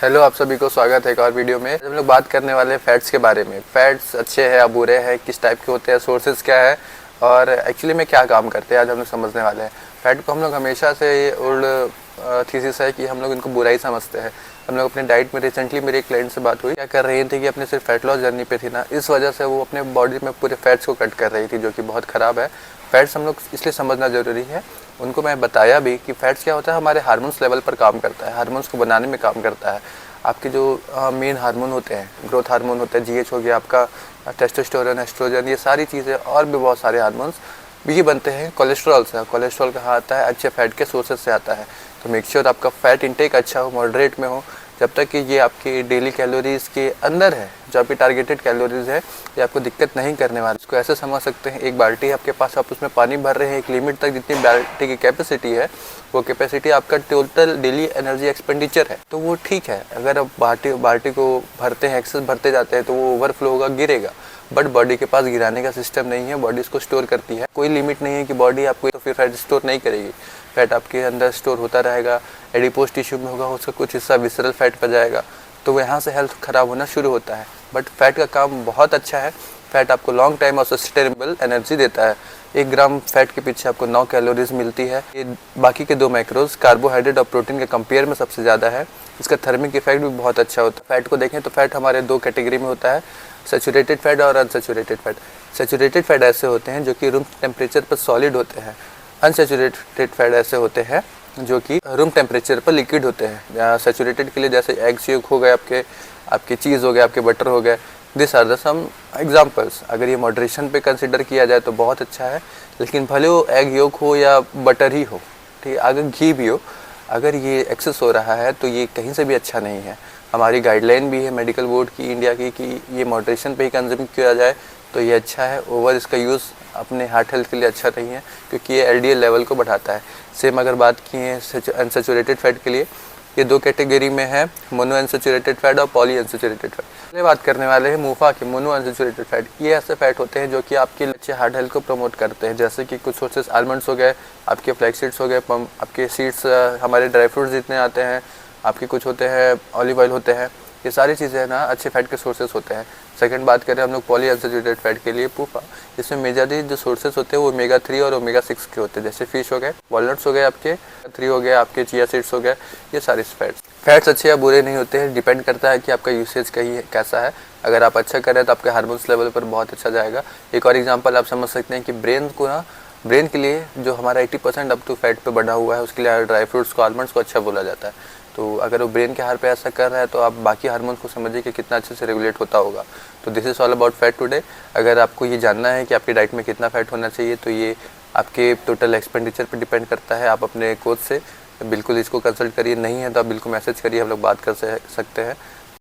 Hello, आप सभी को स्वागत है एक और वीडियो में। हम लोग बात करने वाले हैं फैट्स के बारे में। फैट्स अच्छे हैं या बुरे हैं, किस टाइप के होते हैं, सोर्सेज क्या है और एक्चुअली में क्या काम करते हैं, आज हम लोग समझने वाले हैं। फैट को हम लोग हमेशा से ओल्ड थीसिस है कि हम लोग इनको बुराई समझते हैं। हम लोग अपने डाइट में रिसेंटली मेरे एक क्लाइंट से बात हुई, क्या कर रही थी कि अपने सिर्फ फैट लॉस जर्नी पे थी ना, इस वजह से वो अपने बॉडी में पूरे फैट्स को कट कर रही थी, जो कि बहुत ख़राब है। फैट्स हम लोग इसलिए समझना ज़रूरी है। उनको मैं बताया भी कि फैट्स क्या होता है, हमारे हार्मोन्स लेवल पर काम करता है, हार्मोन्स को बनाने में काम करता है। आपके जो मेन हार्मोन होते हैं, ग्रोथ हार्मोन होता है, जीएच हो गया आपका, टेस्टोस्टेरोन, एस्ट्रोजन, ये सारी चीज़ें और भी बहुत सारे हार्मोन्स भी बनते हैं कोलेस्ट्रॉल से। कोलेस्ट्रॉल कहाँ आता है? अच्छे फैट के सोर्सेज से आता है। तो मेक श्योर आपका फैट इंटेक अच्छा हो, मॉडरेट में हो, जब तक कि ये आपकी डेली कैलोरीज़ के अंदर है, जो आपकी टारगेटेड कैलोरीज है, ये आपको दिक्कत नहीं करने वाली। इसको ऐसे समझ सकते हैं, एक बाल्टी आपके पास, आप उसमें पानी भर रहे हैं, एक लिमिट तक जितनी बाल्टी की कैपेसिटी है, वो कैपेसिटी आपका टोटल डेली एनर्जी एक्सपेंडिचर है, तो वो ठीक है। अगर आप बाल्टी को भरते हैं, एक्सेस भरते जाते हैं, तो वो ओवरफ्लो होगा, गिरेगा। बट बॉडी के पास गिराने का सिस्टम नहीं है, बॉडी इसको स्टोर करती है। कोई लिमिट नहीं है कि बॉडी आपको तो फिर फैट स्टोर नहीं करेगी। फैट आपके अंदर स्टोर होता रहेगा, एडिपोज टिश्यू में होगा, उसका कुछ हिस्सा विसरल फैट पर जाएगा, तो यहाँ से हेल्थ ख़राब होना शुरू होता है। बट फैट का काम बहुत अच्छा है। फैट आपको लॉन्ग टाइम और सस्टेनेबल एनर्जी देता है। 1 ग्राम फैट के पीछे आपको 9 कैलोरीज मिलती है। ये बाकी के 2 मैक्रोज कार्बोहाइड्रेट और प्रोटीन के कंपेयर में सबसे ज़्यादा है। इसका थर्मिक इफेक्ट भी बहुत अच्छा होता है। फैट को देखें तो फैट हमारे 2 कैटेगरी में होता है, सैचुरेटेड फैट और अनसैचुरेटेड फैट। सैचुरेटेड फैट ऐसे होते हैं जो कि रूम टेम्परेचर पर सॉलिड होते हैं। अनसैचुरेटेड फैट ऐसे होते हैं जो कि रूम टेम्परेचर पर लिक्विड होते हैं। सैचुरेटेड के लिए जैसे एग्स योग हो गए, आपके चीज़ हो गए, आपके बटर हो गए, this are the some examples. अगर ये मॉडरेशन पे कंसिडर किया जाए तो बहुत अच्छा है, लेकिन भले वो एग योग हो या बटर ही हो, ठीक है, अगर घी भी हो, अगर ये एक्सेस हो रहा है तो ये कहीं से भी अच्छा नहीं है। हमारी गाइडलाइन भी है मेडिकल बोर्ड की, इंडिया की, कि ये मॉडरेशन पे ही कंज्यूम किया जाए तो ये अच्छा है। ओवर इसका यूज़ अपने हार्ट हेल्थ के लिए अच्छा नहीं है, क्योंकि ये एलडीएल लेवल को बढ़ाता है। सेम अगर बात की है अनसैचुरेटेड फैट के लिए, ये 2 कैटेगरी में है, मोनो अनसैचुरेटेड फैट और पॉली अनसैचुरेटेड फैट। पहले बात करने वाले हैं मूफा के मोनो अनसैचुरेटेड फैट। ये ऐसे फैट होते हैं जो कि आपके अच्छे हार्ट हेल्थ को प्रमोट करते हैं, जैसे कि कुछ सोर्सेस आलमंड्स हो गए, आपके फ्लैक्स सीड्स हो गए, आपके सीड्स, हमारे ड्राई फ्रूट्स जितने आते हैं, आपके कुछ होते हैं ऑलिव ऑयल होते हैं, ये सारी चीज़ें ना अच्छे फैट के सोर्सेस होते हैं। सेकंड बात करें हम लोग पॉली अनसैचुरेटेड फैट के लिए, पूफा, इसमें मेजरली जो सोर्सेस होते हैं वो ओमेगा 3 और ओमेगा 6 के होते हैं, जैसे फिश हो गए, वॉलनट्स हो गए, आपके 3 हो गए, आपके चिया सीड्स हो गए, ये सारे फैट्स अच्छे या बुरे नहीं होते हैं, डिपेंड करता है कि आपका यूसेज कैसा है। अगर आप अच्छा करें तो आपके हार्मोन्स लेवल पर बहुत अच्छा जाएगा। एक और एग्जांपल आप समझ सकते हैं कि ब्रेन के लिए जो हमारा 80% अप टू फैट पे बढ़ा हुआ है, उसके लिए ड्राई फ्रूट्स को, आलमंड्स को अच्छा बोला जाता है। तो अगर वो ब्रेन के हार पे ऐसा कर रहा है तो आप बाकी हार्मोन्स को समझिए कि कितना अच्छे से रेगुलेट होता होगा। तो this is all about fat today. अगर आपको ये जानना है कि आपकी डाइट में कितना फैट होना चाहिए, तो ये आपके टोटल एक्सपेंडिचर पर डिपेंड करता है। आप अपने कोच से बिल्कुल इसको कंसल्ट करिए, नहीं है तो आप बिल्कुल मैसेज करिए, हम लोग बात कर सकते हैं।